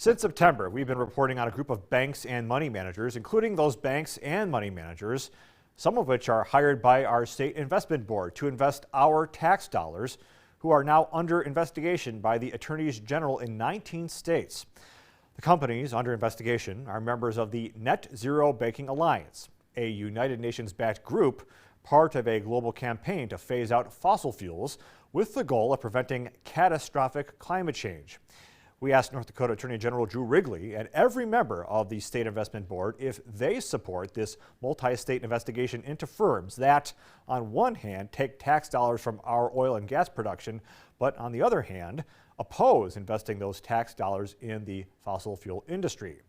Since September, we've been reporting on a group of banks and money managers, including those banks and money managers, some of which are hired by our state investment board to invest our tax dollars, who are now under investigation by the attorneys general in 19 states. The companies under investigation are members of the Net Zero Banking Alliance, a United Nations-backed group, part of a global campaign to phase out fossil fuels with the goal of preventing catastrophic climate change. We asked North Dakota Attorney General Drew Wrigley and every member of the State Investment Board if they support this multi-state investigation into firms that, on one hand, take tax dollars from our oil and gas production, but on the other hand, oppose investing those tax dollars in the fossil fuel industry.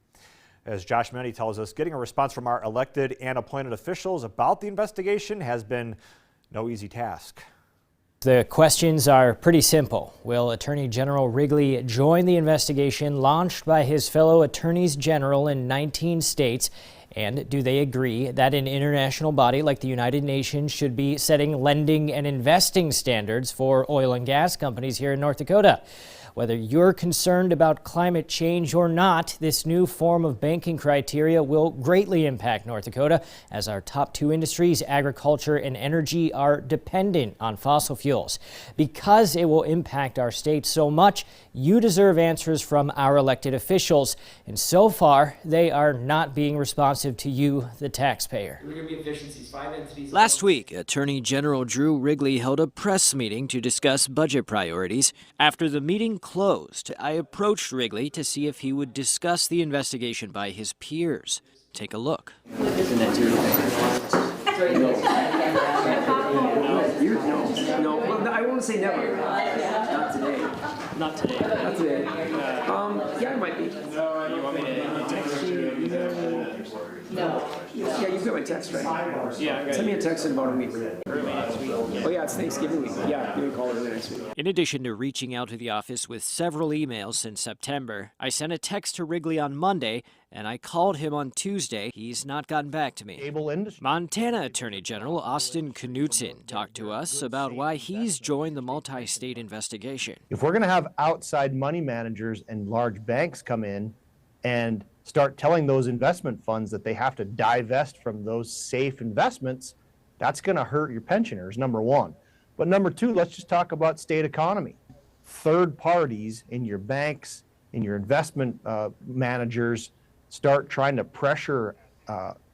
As Josh Meny tells us, getting a response from our elected and appointed officials about the investigation has been no easy task. The questions are pretty simple. Will Attorney General Wrigley join the investigation launched by his fellow attorneys general in 19 states? And do they agree that an international body like the United Nations should be setting lending and investing standards for oil and gas companies here in North Dakota? Whether you're concerned about climate change or not, this new form of banking criteria will greatly impact North Dakota, as our top two industries, agriculture and energy, are dependent on fossil fuels. Because it will impact our state so much, you deserve answers from our elected officials. And so far, they are not being responsive to you, the taxpayer. Last week, Attorney General Drew Wrigley held a press meeting to discuss budget priorities. After the meeting closed, I approached Wrigley to see if he would discuss the investigation by his peers. Take a look. No, well, I won't say never. Not today. Not today. Not today. Yeah, it might be. No, you want me to text you? No. Yeah, you've got my text, right? Yeah. Send me a text in about a week. Early next week. Oh yeah, it's Thanksgiving week. Yeah, give me a call early next week. In addition to reaching out to the office with several emails since September, I sent a text to Wrigley on Monday, and I called him on Tuesday. He's not gotten back to me. Montana Attorney General Austin Knudsen talked to us about why he's joined the multi-state investigation. If we're going to have outside money managers and large banks come in and start telling those investment funds that they have to divest from those safe investments, that's going to hurt your pensioners, number one. But number two, let's just talk about state economy. Third parties in your banks, in your investment managers, start trying to pressure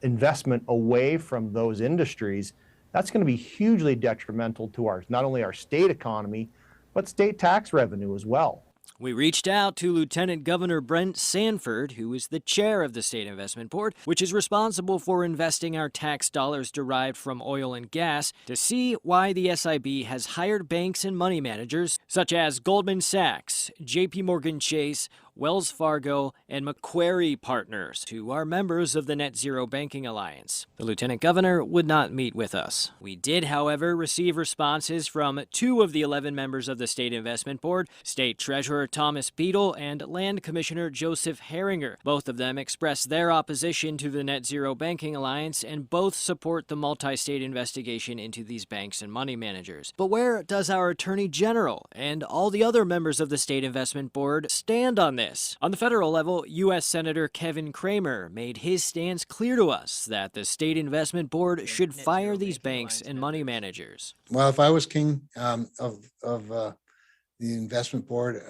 investment away from those industries. That's going to be hugely detrimental to not only our state economy, but state tax revenue as well. We reached out to Lieutenant Governor Brent Sanford, who is the chair of the State Investment Board, which is responsible for investing our tax dollars derived from oil and gas, to see why the SIB has hired banks and money managers such as Goldman Sachs, JP Morgan Chase, Wells Fargo, and Macquarie Partners, who are members of the Net Zero Banking Alliance. The Lieutenant Governor would not meet with us. We did, however, receive responses from 2 of the 11 members of the State Investment Board, State Treasurer Thomas Beadle and Land Commissioner Joseph Herringer. Both of them expressed their opposition to the Net Zero Banking Alliance, and both support the multi-state investigation into these banks and money managers. But where does our Attorney General and all the other members of the State Investment Board stand on this? On the federal level, U.S. Senator Kevin Cramer made his stance clear to us that the State Investment Board should fire these banks and money managers. Well, if I was king of the investment board,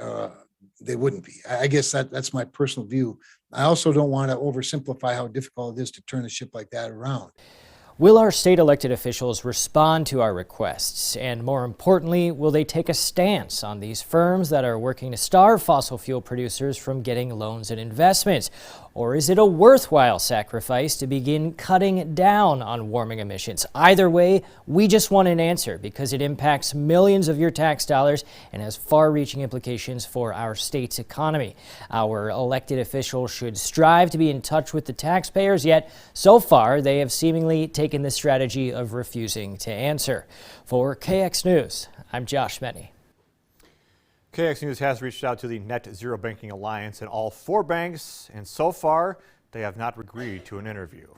they wouldn't be. I guess that's my personal view. I also don't want to oversimplify how difficult it is to turn a ship like that around. Will our state elected officials respond to our requests? And more importantly, will they take a stance on these firms that are working to starve fossil fuel producers from getting loans and investments? Or is it a worthwhile sacrifice to begin cutting down on warming emissions? Either way, we just want an answer, because it impacts millions of your tax dollars and has far-reaching implications for our state's economy. Our elected officials should strive to be in touch with the taxpayers, yet so far they have seemingly taken the strategy of refusing to answer. For KX News, I'm Josh Meny. KX News has reached out to the Net Zero Banking Alliance and all 4 banks, and so far they have not agreed to an interview.